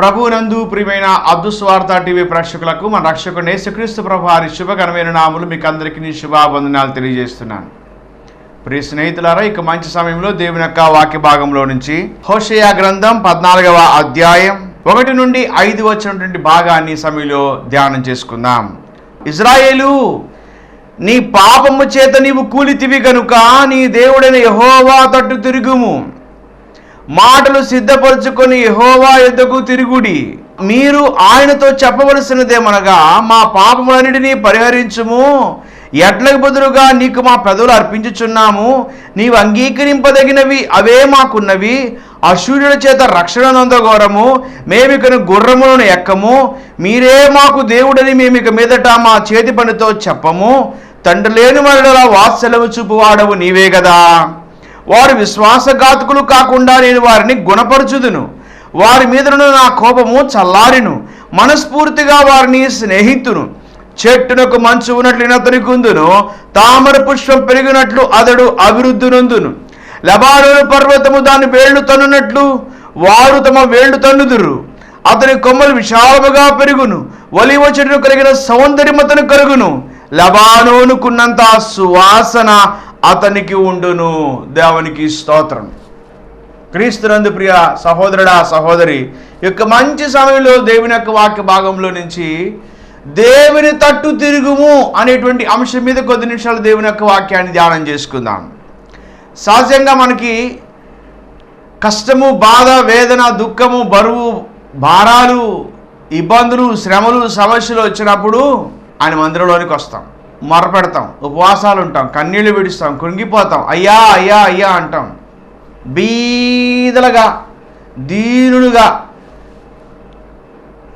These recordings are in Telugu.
ప్రభువునందు ప్రియమైన అద్భుత సువార్త టీవీ ప్రేక్షకులకు మన రక్షకుడు యేసుక్రీస్తు ప్రభు వారి శుభకరమైన నామములు మీకు అందరికీ శుభావందనాలు తెలియజేస్తున్నాను. ప్రియ స్నేహితులారా, ఇక మంచి సమయంలో దేవుని యొక్క వాక్య భాగంలో నుంచి హోషేయ గ్రంథం 14వ అధ్యాయం 1 నుండి 5 వచ్చినటువంటి భాగాన్ని సమయంలో ధ్యానం చేసుకుందాం. ఇజ్రాయేలు, నీ పాపము చేత నీవు కూలితివి గనుక నీ దేవుడైన యెహోవా తట్టు తిరుగుము. మాటలు సిద్ధపరచుకొని యెహోవా యొద్దకు తిరుగుడి. మీరు ఆయనతో చెప్పవలసినదేమనగా, మా పాపములన్నిటినీ పరిహరించుము. ఎడ్లకు బదులుగా నీకు మా పెదవులు అర్పించుచున్నాము. నీవు అంగీకరింపదగినవి అవే మాకున్నవి. అశూరుల చేత రక్షణ నొందగోరము. మేమికను గుర్రములను ఎక్కము. మీరే మాకు దేవుడని మేమిక మీదట మా చేతి పనితో చెప్పము. తండ్రి లేని మరలా వాత్సల్యము చూపువాడవు నీవే గదా. వారు విశ్వాసఘాతకులు కాకుండా నేను వారిని గుణపరచుదును. వారి మీదను నా కోపము చల్లారిను. మనస్ఫూర్తిగా వారిని స్నేహితును. చెట్టునకు మంచు ఉన్నట్లు అతనికి ఉందును. తామర పుష్పం పెరిగినట్లు అతడు అభివృద్ధి నొందును. లెబానోను పర్వతము దాని వేళ్లు తన్నునట్లు వారు తమ వేళ్లు తన్నుదురు. అతని కొమ్మలు విశాలముగా పెరుగును. ఒలివ చెట్టును కలిగిన సౌందర్యం అతను కలుగును. లెబానోనుకున్నంత సువాసన అతనికి ఉండును. దేవునికి స్తోత్రం. క్రీస్తునందు ప్రియ సహోదరుడా సహోదరి, యొక్క మంచి సమయంలో దేవుని యొక్క వాక్య భాగంలో నుంచి దేవుని తట్టు తిరుగుము అనేటువంటి అంశం మీద కొద్ది నిమిషాలు దేవుని యొక్క వాక్యాన్ని ధ్యానం చేసుకుందాం. సహజంగా మనకి కష్టము, బాధ, వేదన, దుఃఖము, బరువు, భారాలు, ఇబ్బందులు, శ్రమలు, సమస్యలు వచ్చినప్పుడు ఆయన మందిరంలోనికి వస్తాం, మొరపెడతాం, ఉపవాసాలు ఉంటాం, కన్నీళ్లు విడుస్తాం, కృంగిపోతాం, అయ్యా అయ్యా అయ్యా అంటాం. బీదలుగా, దీనులుగా,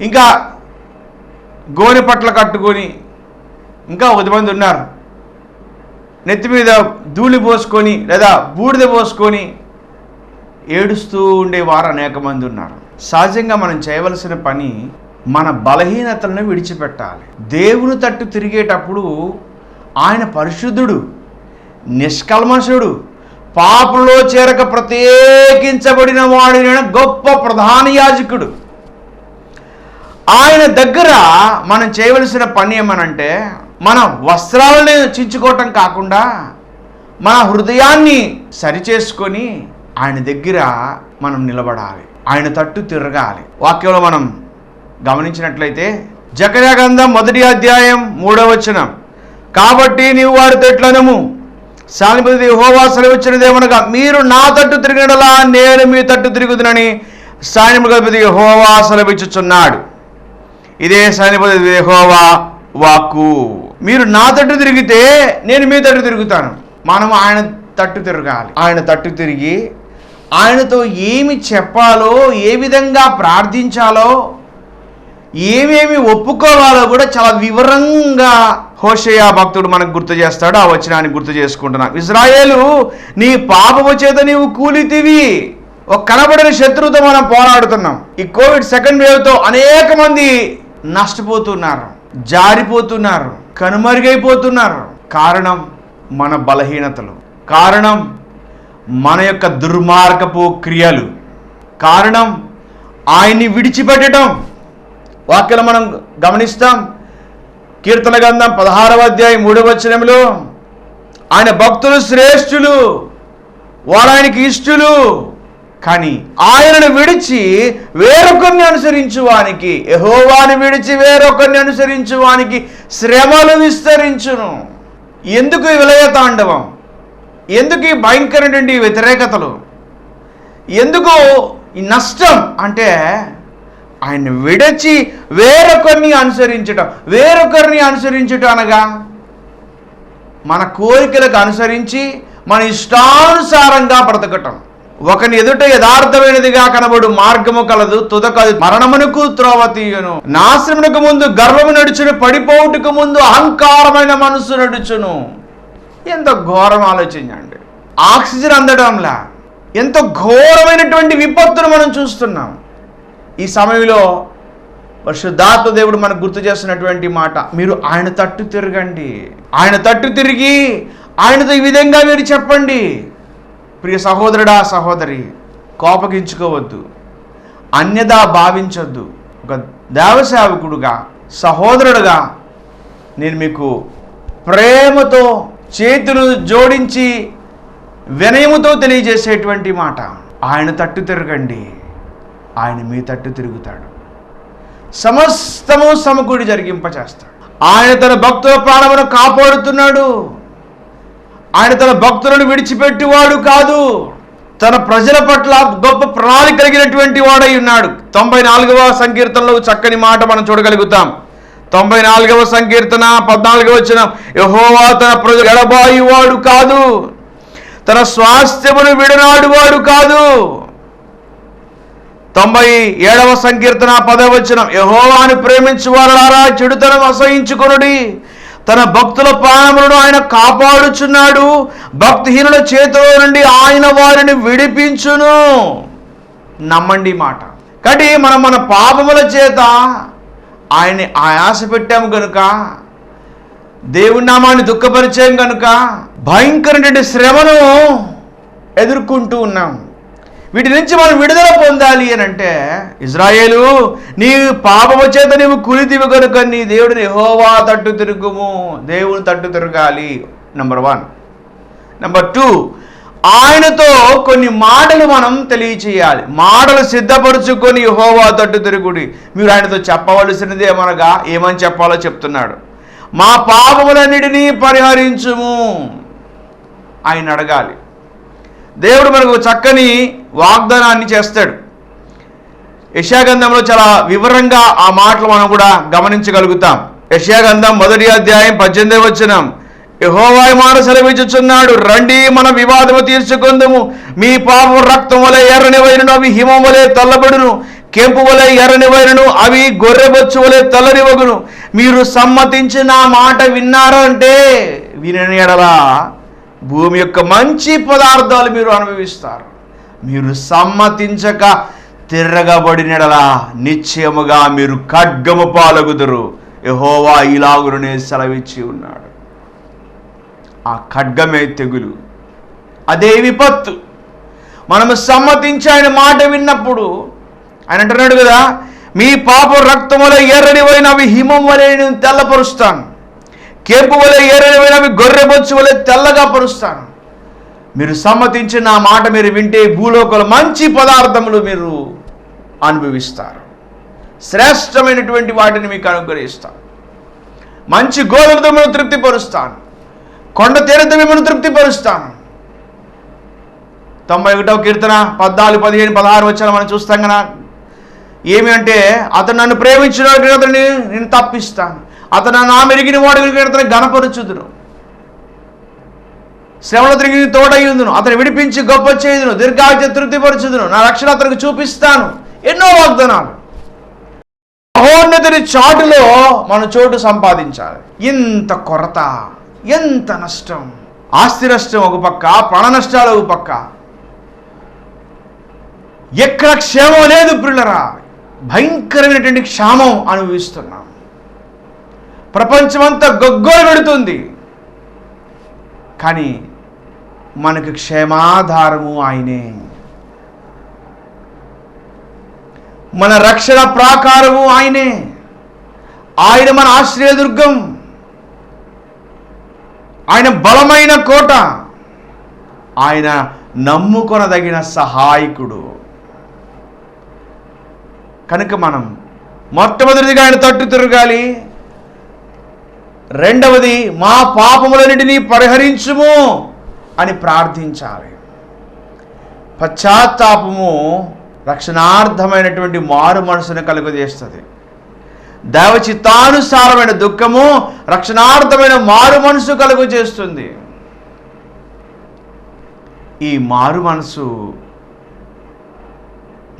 ఇంకా గోనె పట్ల కట్టుకొని, ఇంకా 10 మంది ఉన్నారు, నెత్తి మీద ధూళి పోసుకొని లేదా బూడిద పోసుకొని ఏడుస్తూ ఉండేవారు అనేక మంది ఉన్నారు. సహజంగా మనం చేయవలసిన పని మన బలహీనతలను విడిచిపెట్టాలి. దేవుని తట్టు తిరిగేటప్పుడు ఆయన పరిశుద్ధుడు, నిష్కల్మషుడు, పాపంలో చేరక ప్రత్యేకించబడిన వాడిన గొప్ప ప్రధాన యాజకుడు. ఆయన దగ్గర మనం చేయవలసిన పని ఏమనంటే, మన వస్త్రాలను చించుకోవటం కాకుండా మన హృదయాన్ని సరిచేసుకొని ఆయన దగ్గర మనం నిలబడాలి, ఆయన తట్టు తిరగాలి. వాక్యంలో మనం గమనించినట్లయితే జకర్యా గ్రంథం 1వ అధ్యాయం 3వ వచనం, కాబట్టి నీవు వారితో ఎట్లనము, సేనాధిపతి యెహోవా సెలవిచ్చినదేమనగా, మీరు నా తట్టు తిరిగినలా నేను మీ తట్టు తిరుగుదునని సేనాధిపతి యెహోవా సెలవిచ్చుచున్నాడు. ఇదే సేనాధిపతి యెహోవా వాక్కు. మీరు నా తట్టు తిరిగితే నేను మీ తట్టు తిరుగుతాను. మనం ఆయన తట్టు తిరగాలి. ఆయన తట్టు తిరిగి ఆయనతో ఏమి చెప్పాలో, ఏ విధంగా ప్రార్థించాలో, ఏమేమి ఒప్పుకోవాలో కూడా చాలా వివరంగా హోషేయ భక్తుడు మనకు గుర్తు చేస్తాడు. ఆ వచనాన్ని గుర్తు చేసుకుంటున్నాం. ఇజ్రాయేలు, నీ పాపము చేత నీవు కూలితివి. ఒక కనబడిన శత్రువుతో మనం పోరాడుతున్నాం. ఈ కోవిడ్ సెకండ్ వేవ్తో అనేక మంది నష్టపోతున్నారు, జారిపోతున్నారు, కనుమరుగైపోతున్నారు. కారణం మన బలహీనతలు, కారణం మన యొక్క దుర్మార్గపు క్రియలు, కారణం ఆయన్ని విడిచిపెట్టడం. వాక్యలో మనం గమనిస్తాం. కీర్తన గ్రంథం 16వ అధ్యాయం 3వ వచనంలో, ఆయన భక్తులు శ్రేష్ఠులు, వారు ఆయనకి ఇష్టలు, కానీ ఆయనను విడిచి వేరొకరిని అనుసరించువానికి, యెహోవాను విడిచి వేరొకరిని అనుసరించువానికి శ్రమలు విస్తరించును. ఎందుకు ఈ విలయ తాండవం? ఎందుకు ఈ భయంకరమైనటువంటి వ్యతిరేకతలు? ఎందుకు ఈ నష్టం? అంటే ఆయన విడిచి వేరొకరిని అనుసరించటం. వేరొకరిని అనుసరించటం అనగా మన కోరికలకు అనుసరించి మన ఇష్టానుసారంగా బ్రతకటం. ఒకని ఎదుట యథార్థమైనదిగా కనబడు మార్గము కలదు, తుదకది మరణమునకు త్రోవ తీయును. నాశనమునకు ముందు గర్వము నడుచును, పడిపోవుటకు ముందు అహంకారమైన మనసు నడుచును. ఎంత ఘోరం ఆలోచించండి. ఆక్సిజన్ అందడంలా ఎంత ఘోరమైనటువంటి విపత్తును మనం చూస్తున్నాం. ఈ సమయంలో పరిశుద్ధాత్మ దేవుడు మనకు గుర్తు చేస్తున్నటువంటి మాట, మీరు ఆయన తట్టు తిరగండి. ఆయన తట్టు తిరిగి ఆయనతో ఈ విధంగా మీరు చెప్పండి. ప్రియ సహోదరుడా సహోదరి, కోపగించుకోవద్దు. అన్యదా భావించొద్దు. ఒక దేవసేవకుడుగా, సహోదరుడుగా నేను మీకు ప్రేమతో చేతులు జోడించి వినయముతో తెలియజేసేటువంటి మాట, ఆయన తట్టు తిరగండి, ఆయన మీ తట్టు తిరుగుతాడు. సమస్తము సమకూడి జరిగింపచేస్తాడు. ఆయన తన భక్తుల ప్రాణమును కాపాడుతున్నాడు. ఆయన తన భక్తులను విడిచిపెట్టేవాడు కాదు. తన ప్రజల పట్ల గొప్ప ప్రణాళిక కలిగినటువంటి వాడై ఉన్నాడు. 94వ సంకీర్తనలో చక్కని మాట మనం చూడగలుగుతాం. 94వ సంకీర్తన 14వ వచనం, యెహోవా తన ప్రజలు ఎడబాయువాడు కాదు, తన స్వాస్థ్యమును విడనాడు వాడు కాదు. 97వ సంకీర్తన 10వ వచనం, యెహోవాను ప్రేమించు వారులారా చెడుతనం అసహించుకొనుడి, తన భక్తుల ప్రాణములను ఆయన కాపాడుచున్నాడు, భక్తిహీనుల చేతిలో నుండి ఆయన వారిని విడిపించును. నమ్మండి మాట. కాబట్టి మనం మన పాపముల చేత ఆయన్ని ఆయాస పెట్టాము కనుక, దేవుని నామాన్ని దుఃఖపరిచాం కనుక భయంకరమైన శ్రమను ఎదుర్కొంటూ ఉన్నాం. వీటి నుంచి మనం విడుదల పొందాలి అని అంటే, ఇజ్రాయేలు నీ పాపము చేత నీవు కులితివి కనుక నీ దేవుడిని యెహోవా తట్టు తిరుగుము, దేవుని తట్టు తిరగాలి. నెంబర్ 1. నెంబర్ 2, ఆయనతో కొన్ని మాటలు మనం తెలియచేయాలి. మాటలు సిద్ధపరుచుకొని యెహోవా తట్టు తిరుగుడి. మీరు ఆయనతో చెప్పవలసినది ఏమనగా ఏమని చెప్పాలో చెప్తున్నాడు. మా పాపములన్నిటినీ పరిహరించుము ఆయన అడగాలి. దేవుడు మనకు చక్కని వాగ్దానాన్ని చేస్తాడు. యెషయా గ్రంథంలో చాలా వివరంగా ఆ మాటలు మనం కూడా గమనించగలుగుతాం. యెషయా గ్రంథం 1వ అధ్యాయం 18వ వచనం, యెహోవా మాట సెలవిచ్చుచున్నాడు, రండి మన వివాదము తీర్చుకొందుము, మీ పాపం రక్తం వలె ఎర్రనివైనను అవి హిమం వలె తెల్లబడును, కెంపు వలె ఎర్రనివైనను అవి గొర్రెబొచ్చు వలె తెల్లనివగును. మీరు సమ్మతించి నా మాట విన్నారంటే వినని ఎడలా భూమి యొక్క మంచి పదార్థాలు మీరు అనుభవిస్తారు. మీరు సమ్మతించక తిరగబడినడలా నిశ్చయముగా మీరు ఖడ్గము పాలగుదురు. యెహోవా ఇలాగునే సెలవిచ్చి ఉన్నాడు. ఆ ఖడ్గమే తెగులు, అదే విపత్తు. మనము సమ్మతించి ఆయన మాట విన్నప్పుడు ఆయన అంటున్నాడు కదా, మీ పాపం రక్తం వలె ఎర్రనివైనవి హిమం వలె నేను తెల్లపరుస్తాను, కేపు వలె ఎర్రనివైనవి గొర్రెబొచ్చు వలె తెల్లగా పరుస్తాను. మీరు సమ్మతించి నా మాట మీరు వింటే భూలోకంలో మంచి పదార్థములు మీరు అనుభవిస్తారు. శ్రేష్టమైనటువంటి వాటిని మీకు అనుగ్రహిస్తాను. మంచి గోధుమతో మిమ్మల్ని తృప్తిపరుస్తాను. కొండ తేనెతో మిమ్మల్ని తృప్తిపరుస్తాను. 91వ కీర్తన 14, 15, 16 వచ్చాను మనం చూస్తాం కదా. ఏమి అంటే, అతను నన్ను ప్రేమించిన అతన్ని నేను తప్పిస్తాను, అతను నా మెరిగిన వాడు అతను ఘనపరుచుదును, శ్రమలో తిరిగి తోడయ్యుందును, అతను విడిపించి గొప్ప చేయుదును, దీర్ఘాయుష్య తృప్తిపరచుదును, నా రక్షణ అతనికి చూపిస్తాను. ఎన్నో వాగ్దానాలు. మహోన్నతుని చాటులో మనం చోటు సంపాదించాలి. ఎంత కొరత, ఎంత నష్టం, ఆస్తి నష్టం ఒక పక్క, ప్రాణ నష్టాలు ఒక పక్క, ఎక్కడ క్షేమం లేదు ప్రియులరా. భయంకరమైనటువంటి క్షామం అనుభవిస్తున్నాం. ప్రపంచమంతా గొగ్గోలు పెడుతుంది. కానీ మనకు క్షేమాధారము ఆయనే, మన రక్షణ ప్రాకారము ఆయనే. ఆయన మన ఆశ్రయదుర్గం, ఆయన బలమైన కోట, ఆయన నమ్ముకొనదగిన సహాయకుడు. కనుక మనం మొట్టమొదటిగా ఆయన తట్టు తిరగాలి. రెండవది, మా పాపములన్నిటినీ పరిహరించుము అని ప్రార్థించాలి. పశ్చాత్తాపము రక్షణార్థమైనటువంటి మారు మనసును కలుగజేస్తుంది. దైవ చిత్తానుసారమైన దుఃఖము రక్షణార్థమైన మారు మనసు కలుగజేస్తుంది. ఈ మారు మనసు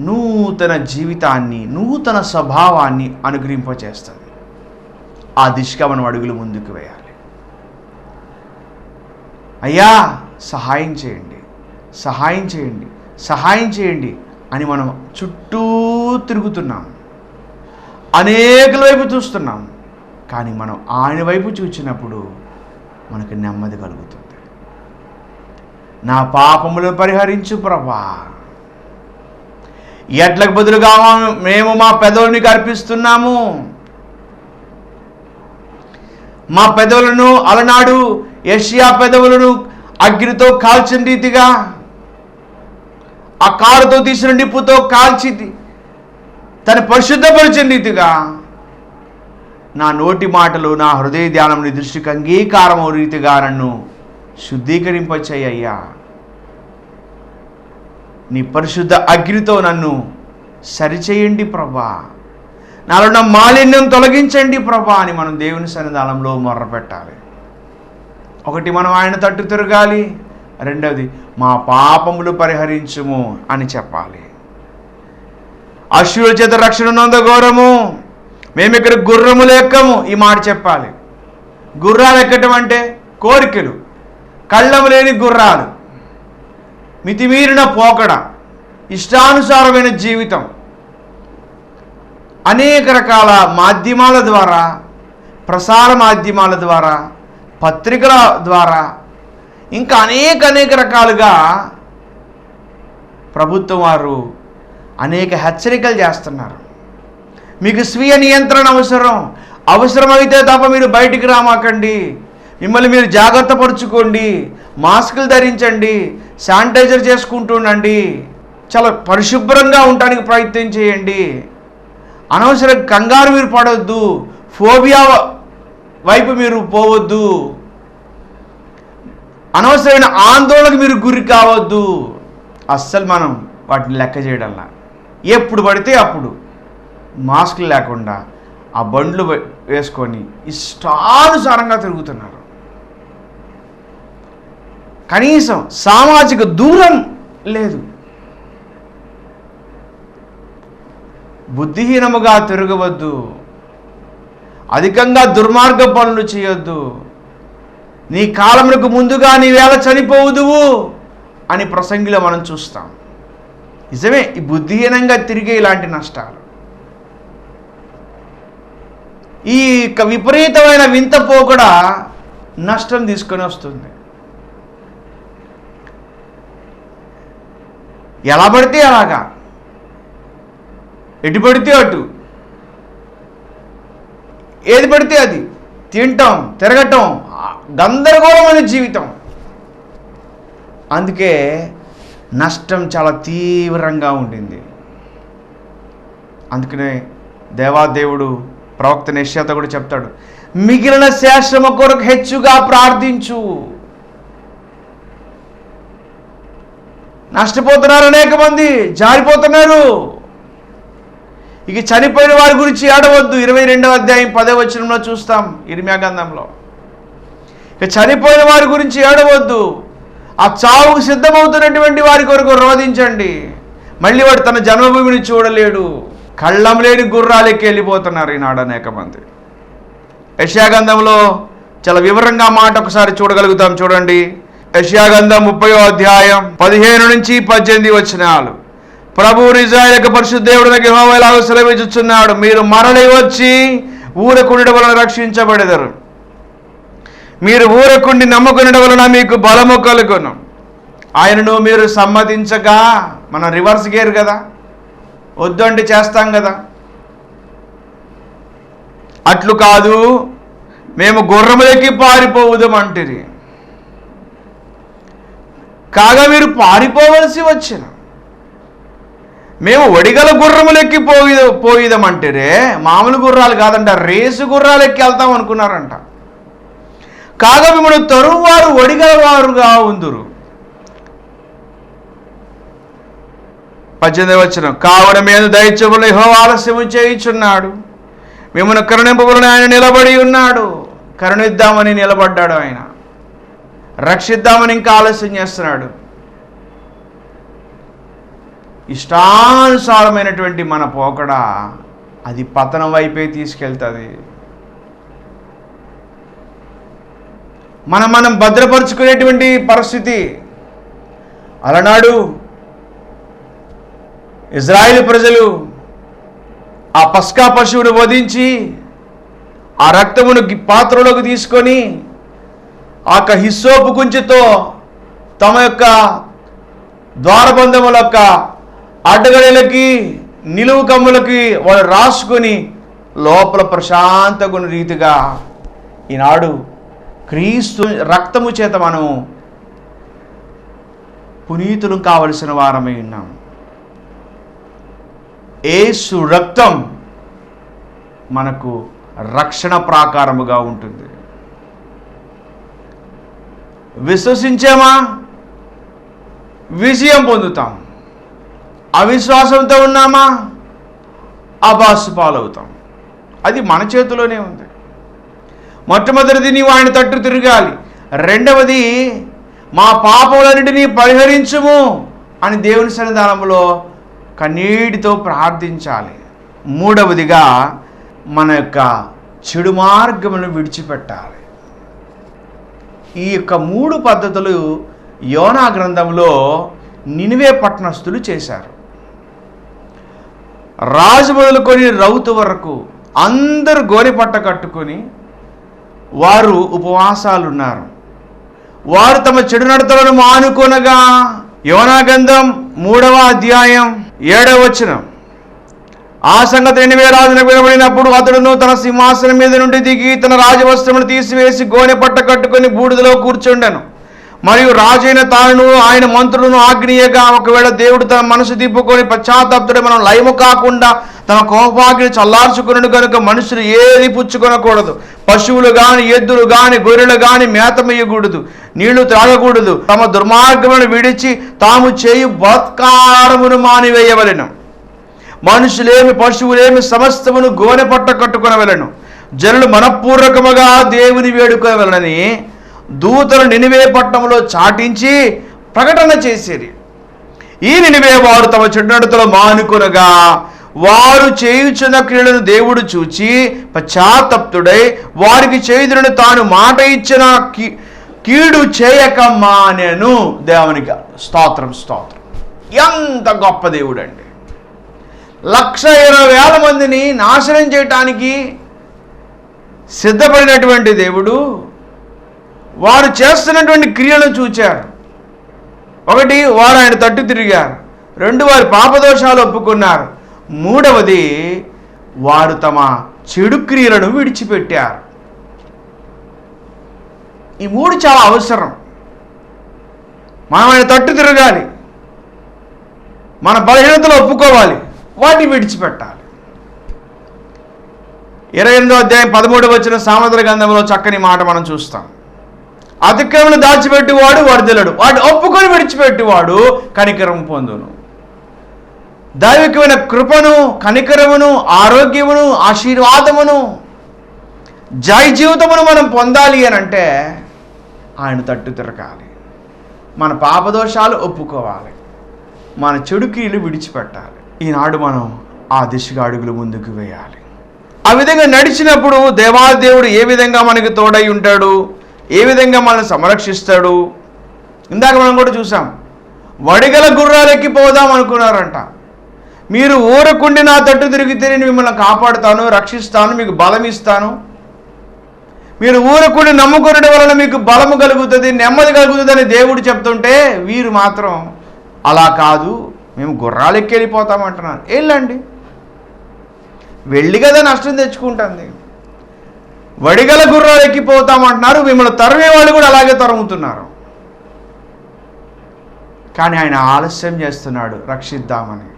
నూతన జీవితాన్ని, నూతన స్వభావాన్ని అనుగ్రహింపచేస్తుంది. ఆ దిశగా మనం అడుగులు ముందుకు వేయాలి. అయ్యా సహాయం చేయండి, సహాయం చేయండి, సహాయం చేయండి అని మనం చుట్టూ తిరుగుతున్నాం. అనేకుల వైపు చూస్తున్నాం. కానీ మనం ఆయన వైపు చూచినప్పుడు మనకు నెమ్మది కలుగుతుంది. నా పాపములను పరిహరించు ప్రభువా, ఎడ్లకు బదులుగా మేము మా పెదవులను అర్పిస్తున్నాము. మా పెదవులను అలనాడు యెషయా పెదవులను అగ్నితో కాల్చిన రీతిగా, ఆ కారుతో తీసిన నిప్పుతో కాల్చి తను పరిశుద్ధపరిచిన రీతిగా నా నోటి మాటలు, నా హృదయ ధ్యానం నీ దృష్టికి అంగీకారము రీతిగా నన్ను శుద్ధీకరింపచేయ్యా. నీ పరిశుద్ధ అగ్నితో నన్ను సరిచేయండి ప్రభా, నాలో ఉన్న మాలిన్యం తొలగించండి ప్రభా అని మనం దేవుని సన్నిధానంలో మొర్రపెట్టాలి. ఒకటి, మనం ఆయన తట్టు తిరగాలి. రెండవది, మా పాపములు పరిహరించుము అని చెప్పాలి. అశ్రుల చేత రక్షణ నొందగోరము, మేము ఇక్కడ గుర్రములు ఎక్కము, ఈ మాట చెప్పాలి. గుర్రాలు ఎక్కటం అంటే కోరికలు, కళ్ళము లేని గుర్రాలు, మితిమీరిన పోకడ, ఇష్టానుసారమైన జీవితం, అనేక రకాల మాధ్యమాల ద్వారా, ప్రసార మాధ్యమాల ద్వారా, పత్రికల ద్వారా, ఇంకా అనేక రకాలుగా ప్రభుత్వం వారు అనేక హెచ్చరికలు చేస్తున్నారు. మీకు స్వీయ నియంత్రణ అవసరమైతే తప్ప మీరు బయటికి రామాకండి, మిమ్మల్ని మీరు జాగ్రత్త పరుచుకోండి, మాస్కులు ధరించండి, శానిటైజర్ చేసుకుంటుండండి, చాలా పరిశుభ్రంగా ఉండడానికి ప్రయత్నం చేయండి, అనవసర కంగారు మీరు పడవద్దు, ఫోబియా వైపు మీరు పోవద్దు, అనవసరమైన ఆందోళనకు మీరు గురి కావద్దు. అస్సలు మనం వాటిని లెక్క చేయడంలా ఎప్పుడు పడితే అప్పుడు మాస్కులు లేకుండా ఆ బండ్లు వేసుకొని ఇష్టానుసారంగా తిరుగుతున్నారు. కనీసం సామాజిక దూరం లేదు. బుద్ధిహీనముగా తిరగవద్దు, అధికంగా దుర్మార్గ పనులు చేయొద్దు, నీ కాలమునకు ముందుగా నీవేళ చనిపోవుదువు అని ప్రసంగిలో మనం చూస్తాం. నిజమే, ఈ బుద్ధిహీనంగా తిరిగే ఇలాంటి నష్టాలు, ఈ విపరీతమైన వింత పోకడ నష్టం తీసుకొని వస్తుంది. ఎలా పడితే అలాగా, ఎటు పడితే అటు, ఏది పడితే అది తినటం, తిరగటం, గందరగోళమైన జీవితం. అందుకే నష్టం చాలా తీవ్రంగా ఉండింది. అందుకనే దేవాదేవుడు ప్రవక్త యెషయాతో కూడా చెప్తాడు, మిగిలిన శేషము కొరకు హెచ్చుగా ప్రార్థించు. నష్టపోతున్నారు, అనేక మంది జారిపోతున్నారు. ఇక చనిపోయిన వారి గురించి ఏడవద్దు. 22వ అధ్యాయం 10వ వచనంలో చూస్తాం ఇర్మీయా గ్రంథంలో. ఇక చనిపోయిన వారి గురించి ఏడవద్దు, ఆ చావుకు సిద్ధమవుతున్నటువంటి వారి కొరకు రోధించండి. మళ్ళీ వాడు తన జన్మభూమిని చూడలేడు. కళ్ళం లేని గుర్రాలు ఎక్కి వెళ్ళిపోతున్నారు ఈనాడు అనేక మంది. యెషయా గ్రంథంలో చాలా వివరంగా మాట ఒకసారి చూడగలుగుతాం. చూడండి, యెషయా గ్రంథం 30వ అధ్యాయం 15 నుంచి 18 వచనాలు. ప్రభువు ఇశ్రాయేలు పరిశుద్ధ దేవుడైన యెహోవా ఇలాగ సెలవిచ్చుచున్నాడు, మీరు మరలి వచ్చి ఊరకుండుట వలన రక్షించబడెదరు. మీరు ఊరకుండి నమ్ముకునడం వలన మీకు బలము కలుగును. ఆయనను మీరు సమ్మతించగా, మనం రివర్స్ గేర్ కదా, వద్దు అంటే చేస్తాం కదా, అట్లు కాదు, మేము గుర్రములెక్కి పారిపోవుదాం అంటిరి, కాగా మీరు పారిపోవలసి వచ్చిన. మేము ఒడిగల గుర్రములెక్కి పోయిదామంటారే, మామూలు గుర్రాలు కాదంట, రేసు గుర్రాలు ఎక్కి వెళ్తాం అనుకున్నారంట. కాగా మిమ్మల్ని తరువారు ఒడిగల వారుగా ఉందురు. 18వ వచనం, కావున మీద దయచూపులను యెహోవా ఆలస్యము చేయుచున్నాడు, మిమ్మల్ని కరుణింపబడును ఆయన నిలబడి ఉన్నాడు. కరుణిద్దామని నిలబడ్డాడు ఆయన, రక్షిద్దామని ఇంకా ఆలస్యం చేస్తున్నాడు. ఇష్టానుసారమైనటువంటి మన పోకడ అది పతనం వైపే తీసుకెళ్తుంది. మనం భద్రపరుచుకునేటువంటి పరిస్థితి. అలనాడు ఇజ్రాయేలు ప్రజలు ఆ పస్కా పశువును వధించి ఆ రక్తమును పాత్రలోకి తీసుకొని ఆ హిస్సోపు కుంచెతో తమ యొక్క ద్వారబంధముల యొక్క అడ్డగడలకి నిలువు కమ్ములకి వాళ్ళు రాసుకొని లోపల ప్రశాంతగుణ రీతిగా ఈనాడు క్రీస్తు రక్తము చేత మనము పునీతులు కావలసిన వారమై ఉన్నాం. యేసు రక్తం మనకు రక్షణ ప్రాకారముగా ఉంటుంది. విశ్వసించామా విజయం పొందుతాం, అవిశ్వాసంతో ఉన్నామా అబాసు పాలవుతాం. అది మన చేతిలోనే ఉంది. మొట్టమొదటిది నీవు ఆయన తట్టు తిరగాలి. రెండవది మా పాపములన్నిటినీ పరిహరించుము అని దేవుని సన్నిధానంలో కన్నీటితో ప్రార్థించాలి. మూడవదిగా మన యొక్క చెడు మార్గములను విడిచిపెట్టాలి. ఈ యొక్క 3 పద్ధతులు యోనా గ్రంథంలో నినివే పట్టణస్థులు చేశారు. రాజు మొదలుకొని రౌతు వరకు అందరూ గోనెపట్ట కట్టుకొని వారు ఉపవాసాలు ఉన్నారు. వారు తమ చెడు నడతలను మానుకొనగా, యోనా గ్రంథం 3వ అధ్యాయం 7వ వచనం, ఆ సంగతి నినివే రాజునకు వినబడినప్పుడు అతడును తన సింహాసనం మీద నుండి దిగి తన రాజవస్త్రములు తీసివేసి గోనెపట్ట కట్టుకొని బూడిదలో కూర్చుండెను. మరియు రాజైన తాను ఆయన మంత్రులను ఆజ్ఞయగా, ఒకవేళ దేవుడు తన మనసు తిప్పుకొని పశ్చాత్తాపడి మనం లయము కాకుండా తన కోపాగ్ని చల్లార్చుకున్నాడు కనుక మనుషులు ఏది పుచ్చుకొనకూడదు. పశువులు గాని ఎద్దులు గాని గొర్రెలు గాని మేతమయ్యకూడదు, నీళ్లు త్రాగకూడదు. తమ దుర్మార్గములను విడిచి తాము చేయు బలాత్కారమును మానివేయవలెను. మనుషులేమి పశువులేమి సమస్తమును గోనెపట్ట కట్టుకొనవలెను. జనులు మనపూర్వకముగా దేవుని వేడుకోవలనని దూతలు నినివే పట్టణంలో చాటించి ప్రకటన చేసేది. ఈ నినివే వారు తమ చెడు నడతలు మానుకొనగా వారు చేయుచున్న క్రియలను దేవుడు చూచి పశ్చాత్తప్తుడై వారికి చేయుదునని తాను మాట ఇచ్చిన కీడు చేయక మానెను. దేవునికి స్తోత్రం స్తోత్రం. ఎంత గొప్ప దేవుడు అండి. 1,20,000 మందిని నాశనం చేయటానికి సిద్ధపడినటువంటి దేవుడు వారు చేస్తున్నటువంటి క్రియలను చూచారు. 1, వారు ఆయన తట్టు తిరిగారు. 2, వారి పాపదోషాలు ఒప్పుకున్నారు. 3వది, వారు తమ చెడు క్రియలను విడిచిపెట్టారు. ఈ 3 చాలా అవసరం. మనం ఆయన తట్టు తిరగాలి, మన బలహీనతలు ఒప్పుకోవాలి, వాటిని విడిచిపెట్టాలి. 28వ అధ్యాయం 13వ వచనం సామెతల గ్రంథంలో చక్కని మాట మనం చూస్తాం. అతిక్రమను దాచిపెట్టువాడు వర్ధిల్లడు, వాడు ఒప్పుకొని విడిచిపెట్టువాడు కనికరం పొందును. దైవికమైన కృపను, కనికరమును, ఆరోగ్యమును, ఆశీర్వాదమును, జయ జీవితమును మనం పొందాలి అని అంటే ఆయన తట్టు తిరగాలి. మన పాపదోషాలు ఒప్పుకోవాలి, మన చెడు క్రియలు విడిచిపెట్టాలి. ఈనాడు మనం ఆ దిశగా అడుగులు ముందుకు వేయాలి. ఆ విధంగా నడిచినప్పుడు దేవాదేవుడు ఏ విధంగా మనకి తోడై ఉంటాడు, ఏ విధంగా మనల్ని సంరక్షిస్తాడు. ఇందాక మనం కూడా చూసాం, వడిగల గుర్రాలెక్కి పోదాం అనుకున్నారంట. మీరు ఊరకుండి నా తట్టు తిరిగితే నేను మిమ్మల్ని కాపాడుతాను, రక్షిస్తాను, మీకు బలం ఇస్తాను. మీరు ఊరకుండి నమ్ముకునడం వలన మీకు బలము కలుగుతుంది, నెమ్మది కలుగుతుంది అని దేవుడు చెప్తుంటే వీరు మాత్రం అలా కాదు, మేము గుర్రాలు ఎక్కి వెళ్ళిపోతామంటున్నారు. వెళ్ళండి, వెళ్ళి కదా నష్టం తెచ్చుకుంటుంది. వడిగల గుర్రాలు ఎక్కిపోతామంటున్నారు, మిమ్మల్ని తరిమే వాళ్ళు కూడా అలాగే తరుముతున్నారు. కానీ ఆయన ఆలస్యం చేస్తున్నాడు, రక్షిద్దామని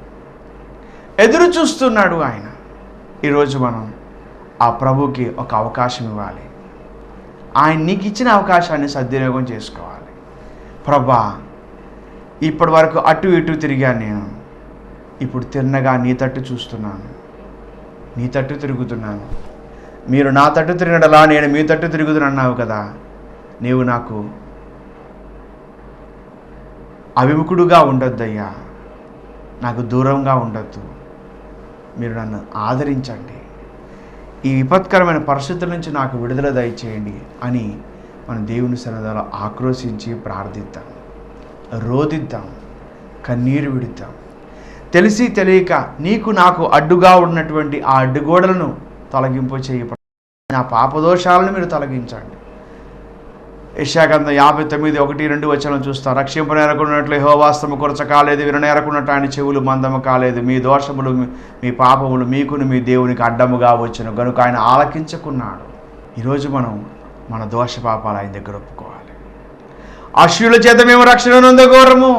ఎదురు చూస్తున్నాడు ఆయన. ఈరోజు మనం ఆ ప్రభుకి ఒక అవకాశం ఇవ్వాలి. ఆయన నీకు ఇచ్చిన అవకాశాన్ని సద్వినియోగం చేసుకోవాలి. ప్రభా, ఇప్పటి వరకు అటు ఇటు తిరిగాను నేను, ఇప్పుడు తిన్నగా నీ తట్టు చూస్తున్నాను, నీ తట్టు తిరుగుతున్నాను. మీరు నా తట్టు తిరిగినలా నేను మీ తట్టు తిరుగుతున్నాన్నావు కదా, నీవు నాకు అవిముఖుడుగా ఉండొద్దయ్యా, నాకు దూరంగా ఉండొద్దు, మీరు నన్ను ఆదరించండి, ఈ విపత్కరమైన పరిస్థితుల నుంచి నాకు విడుదల దయచేయండి అని మనం దేవుని సన్నిధిలో ఆక్రోశించి ప్రార్థిద్దాం, రోదిద్దాం, కన్నీరు విడుద్దాం. తెలిసి తెలియక నీకు నాకు అడ్డుగా ఉన్నటువంటి ఆ అడ్డుగోడలను తొలగింపు చేయ, నా పాపదోషాలను మీరు తొలగించండి. యెషయా గ్రంథం 59:1-2 చూస్తాం. రక్షింపనేరకున్నట్లు యెహోవా హస్తము కొరచ కాలేదు, విననేరకున్నట్టు ఆయన చెవులు మందము కాలేదు. మీ దోషములు మీ పాపములు మీకును మీ దేవునికి అడ్డముగా వచ్చును గనుక ఆయన ఆలకించుకున్నాడు. ఈరోజు మనం మన దోష పాపాలు ఆయన దగ్గర ఒప్పుకోవాలి. అశ్వుల చేత మేము రక్షణ నొందగోరము.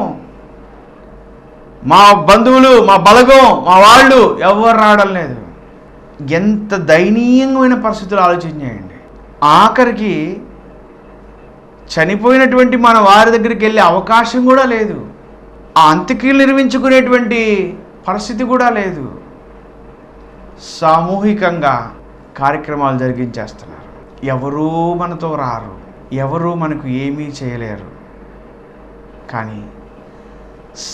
మా బంధువులు, మా బలగం, మా వాళ్ళు ఎవరు రావడం లేదు. ఎంత దయనీయమైన పరిస్థితులు ఆలోచించేయండి. ఆఖరికి చనిపోయినటువంటి మన వారి దగ్గరికి వెళ్ళే అవకాశం కూడా లేదు. ఆ అంత్యక్రియలు నిర్వహించుకునేటువంటి పరిస్థితి కూడా లేదు. సామూహికంగా కార్యక్రమాలు జరిగించేస్తున్నారు. ఎవరూ మనతో రారు, ఎవరూ మనకు ఏమీ చేయలేరు. కానీ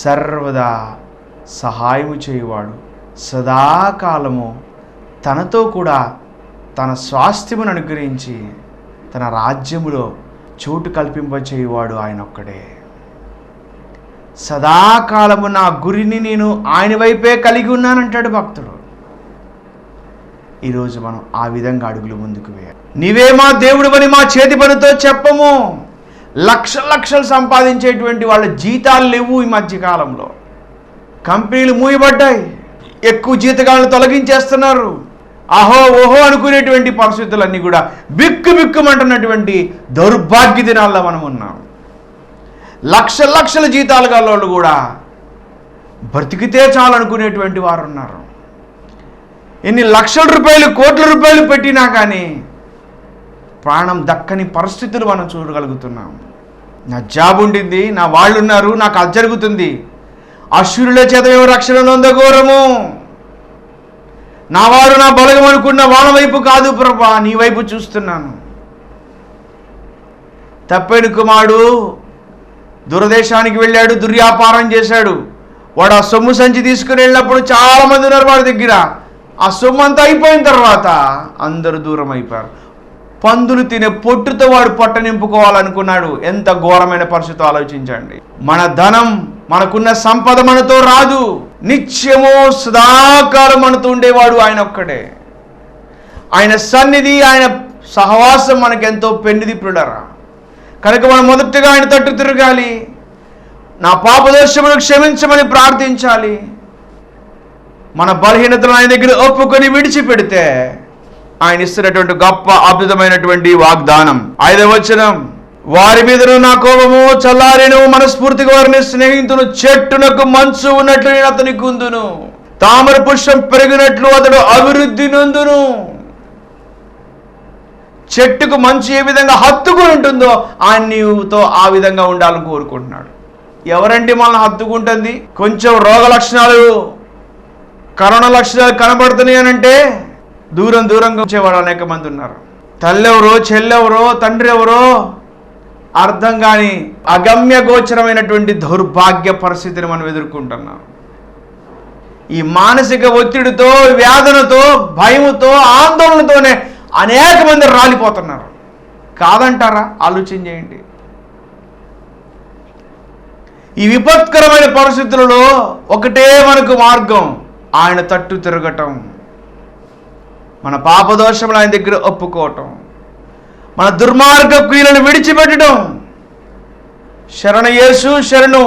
సర్వదా సహాయము చేయువాడు, సదాకాలము తనతో కూడా తన స్వాస్థ్యమును అనుగ్రహించి తన రాజ్యములో చోటు కల్పింపచేయువాడు ఆయన ఒక్కడే. సదాకాలము నా గురిని నేను ఆయన వైపే కలిగి ఉన్నానంటాడు భక్తుడు. ఈరోజు మనం ఆ విధంగా అడుగులు ముందుకు వేయాలి. నీవే మా దేవుడు అని మా చేతి పనితో చెప్పము. లక్షలు సంపాదించేటువంటి వాళ్ళ జీతాలు లేవు. ఈ మధ్యకాలంలో కంపెనీలు మూయబడ్డాయి. ఎక్కువ జీతగాలను తొలగించేస్తున్నారు. అహో ఓహో అనుకునేటువంటి పరిస్థితులన్నీ కూడా బిక్కుమంటున్నటువంటి దౌర్భాగ్య దినాల్లో మనం ఉన్నాం. లక్షల జీతాలు గల వాళ్ళు కూడా బ్రతికితే చాలు అనుకునేటువంటి వారు ఉన్నారు. ఎన్ని లక్షల రూపాయలు, కోట్ల రూపాయలు పెట్టినా కానీ ప్రాణం దక్కని పరిస్థితులు మనం చూడగలుగుతున్నాం. నా జాబ్ ఉండింది, నా వాళ్ళు ఉన్నారు, నాకు అది జరుగుతుంది. అశ్వరుల చేత మేము రక్షణ నొందగోరము. నా వారు నా బలగం అనుకున్న వాళ్ళ వైపు కాదు ప్రభా, నీ వైపు చూస్తున్నాను. తప్పెను కుమారుడు దురదేశానికి వెళ్ళాడు, దుర్వ్యాపారం చేశాడు. వాడు ఆ సొమ్ము సంచి తీసుకుని వెళ్ళినప్పుడు చాలామంది ఉన్నారు వాడి దగ్గర. ఆ సొమ్ము అంతా అయిపోయిన తర్వాత అందరూ దూరం అయిపోయారు. పందులు తినే పొట్టుతో వాడు పొట్ట నింపుకోవాలనుకున్నాడు. ఎంత ఘోరమైన పరిస్థితి ఆలోచించండి. మన ధనం, మనకున్న సంపద మనతో రాదు. నిత్యము సదాకాలం మనతో ఉండేవాడు ఆయన ఒక్కడే. ఆయన సన్నిధి, ఆయన సహవాసం మనకెంతో పెన్నిది ప్రియులారా. కనుక మనం మొదటగా ఆయన తట్టు తిరగాలి. నా పాపదోషములను క్షమించమని ప్రార్థించాలి. మన బలహీనతలను ఆయన దగ్గర ఒప్పుకొని విడిచిపెడితే ఆయన ఇస్తున్నటువంటి గొప్ప అద్భుతమైనటువంటి వాగ్దానం. 5వ వచనం, వారి మీదను నా కోపము చల్లారెను, మనస్ఫూర్తిగా వారిని స్నేహితును. చెట్టునకు మంచు ఉన్నట్లు నేను అతనికి ఉందును, తామర పుష్పం పెరిగినట్లు అతడు అభివృద్ధి నొందును. చెట్టుకు మంచు ఏ విధంగా హత్తుకుని ఉంటుందో ఆయన నీవుతో ఆ విధంగా ఉండాలని కోరుకుంటున్నాడు. ఎవరండి మనల్ని హత్తుకుంటుంది? కొంచెం రోగ లక్షణాలు, కరోనా లక్షణాలు కనబడుతున్నాయి అనంటే దూరంగా వచ్చేవాడు అనేక మంది ఉన్నారు. తల్లెవరో, చెల్లెవరో, తండ్రి ఎవరో అర్థం కాని అగమ్య గోచరమైనటువంటి దౌర్భాగ్య పరిస్థితిని మనం ఎదుర్కొంటున్నాం. ఈ మానసిక ఒత్తిడితో, వ్యాధులతో, భయముతో, ఆందోళనతోనే అనేక మంది రాలిపోతున్నారు. కాదంటారా? ఆలోచన చేయండి. ఈ విపత్కరమైన పరిస్థితులలో ఒకటే మనకు మార్గం, ఆయన తట్టు తిరగటం, మన పాపదోషములు ఆయన దగ్గర ఒప్పుకోవటం, మన దుర్మార్గ క్రియలను విడిచిపెట్టడం. శరణ యేసు శరణు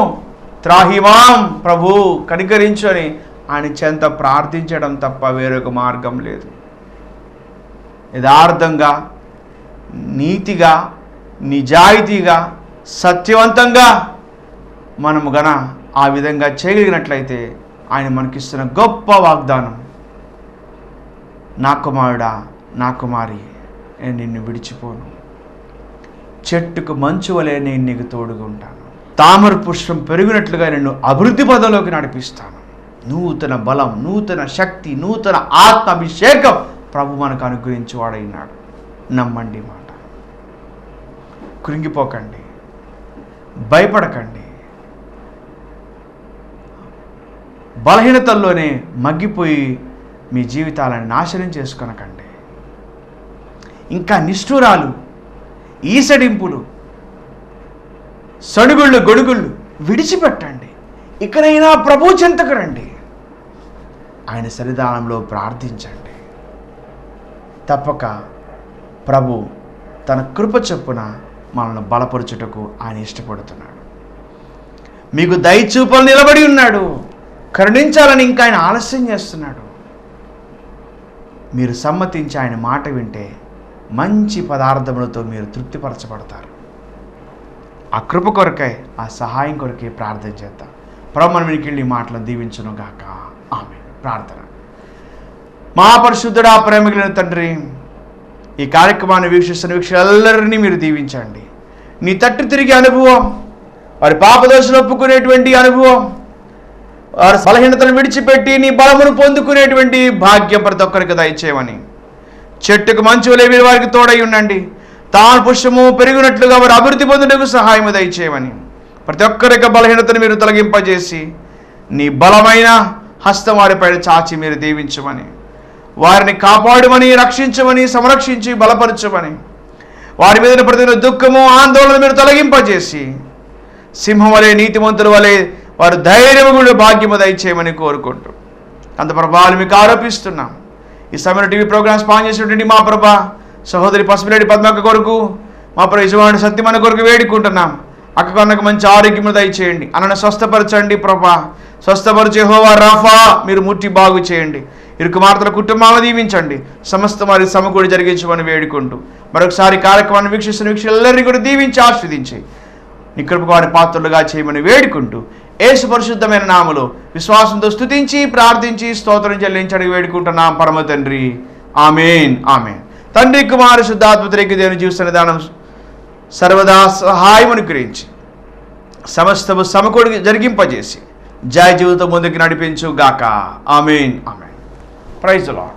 త్రాహిమాం, ప్రభు కనికరించు అని ఆయన చెంత ప్రార్థించడం తప్ప వేరొక మార్గం లేదు. యథార్థంగా, నీతిగా, నిజాయితీగా, సత్యవంతంగా మనము గన ఆ విధంగా చేయగలిగినట్లయితే ఆయన మనకిస్తున్న గొప్ప వాగ్దానం, నా కుమారుడా, నా కుమారి, నేను నిన్ను విడిచిపోను. చెట్టుకు మంచు వలె నేను నీకు తోడుగా ఉంటాను. తామర పుష్పం పెరిగినట్లుగా నిన్ను అభివృద్ధి పదంలోకి నడిపిస్తాను. నూతన బలం, నూతన శక్తి, నూతన ఆత్మాభిషేకం ప్రభు మనకు అనుగ్రహించేవాడైనాడు. నమ్మండి మాట. కృంగిపోకండి, భయపడకండి. బలహీనతల్లోనే మగ్గిపోయి మీ జీవితాలను నాశనం చేసుకొనకండి. ఇంకా నిష్ఠూరాలు, ఈసడింపులు, సడుగుళ్ళు, గొడుగుళ్ళు విడిచిపెట్టండి. ఇకనైనా ప్రభు చెంతకు రండి. ఆయన సన్నిధానంలో ప్రార్థించండి. తప్పక ప్రభు తన కృప చొప్పున మనల్ని బలపరచుటకు ఆయన ఇష్టపడుతున్నాడు. మీకు దయచూపలు నిలబడి ఉన్నాడు, కరుణించాలని ఇంకా ఆయన ఆలస్యం చేస్తున్నాడు. మీరు సమ్మతించి ఆయన మాట వింటే మంచి పదార్థములతో మీరు తృప్తిపరచబడతారు. ఆ కృప కొరకై, ఆ సహాయం కొరకై ప్రార్థన చేద్దాం. ప్రభు మన వెనుకెళ్ళి ఈ మాటలను దీవించును గాక. ఆమేన్. ప్రార్థన. మహాపరిశుద్ధుడా, ప్రేమగలిగిన తండ్రి, ఈ కార్యక్రమాన్ని వీక్షిస్తున్న వీక్షకులందరినీ మీరు దీవించండి. నీ తట్టు తిరిగే అనుభవం, వారి పాపదోషులు ఒప్పుకునేటువంటి అనుభవం, వారి బలహీనతను విడిచిపెట్టి నీ బలమును పొందుకునేటువంటి భాగ్యం ప్రతి ఒక్కరికి దయచేయమని, చెట్టుకు మంచు వలె మీరు వారికి తోడై ఉండండి. తాను పుష్పము పెరిగినట్లుగా వారు అభివృద్ధి పొందుటకు సహాయం దయచేయమని, ప్రతి ఒక్కరికి బలహీనతను మీరు తొలగింపజేసి నీ బలమైన హస్తం వారిపై చాచి మీరు దీవించమని, వారిని కాపాడమని, రక్షించమని, సంరక్షించి బలపరచమని, వారి మీద ప్రతి దుఃఖము ఆందోళన మీరు తొలగింపజేసి సింహం వలె, నీతిమంతుల వలె వారు ధైర్యము భాగ్యము దయచేయమని కోరుకుంటూ అంత ప్రభావాలు మీకు ఆరోపిస్తున్నాం. ఈ సమయంలో టీవీ ప్రోగ్రామ్ స్పాన్సర్ చేసినటువంటి మా ప్రభా సహోదరి పసుపులేడి పద్మక్క కొరకు, మా ప్రభు యజమానుడు సత్యమన్న కొరకు వేడుకుంటున్నాం. అక్కకు అన్నకు మంచి ఆరోగ్యము దయచేయండి. అన్నను స్వస్థపరచండి ప్రభా. స్వస్థపరిచే యెహోవా రాఫా మీరు ముట్టి బాగు చేయండి. ఇరు కుమార్తెల కుటుంబాలను దీవించండి. సమస్త వారి సమకూడి జరిగించమని వేడుకుంటూ మరొకసారి కార్యక్రమాన్ని వీక్షిస్తున్న వీక్షకులందరినీ కూడా దీవించి ఆస్వాదించి నీ కృపకు వారి పాత్రలుగా చేయమని వేడుకుంటూ యేసు పరిశుద్ధమైన నామములో విశ్వాసంతో స్తుతించి ప్రార్థించి స్తోత్రం చెల్లించడానికి వేడుకుంటున్నాం పరమ తండ్రి. ఆమేన్. ఆమేన్. తండ్రి, కుమార శుద్ధాత్మత్రేక దేవుని జీవిస్తున్న దానం సర్వదా సహాయం అనుగ్రహించి సమస్తము సమకూడి జరిగింపజేసి జయ జీవితం ముందుకు నడిపించు గాక. Amen. Amen. Praise the lord.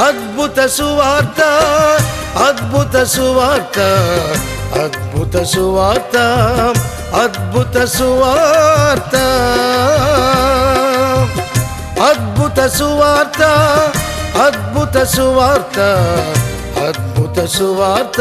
అద్భుత సువార్త, అద్భుత సువార్త, అద్భుత సువార్త, అద్భుత సువార్త, అద్భుత సువార్త, అద్భుత సువార్త, అద్భుత సువార్త,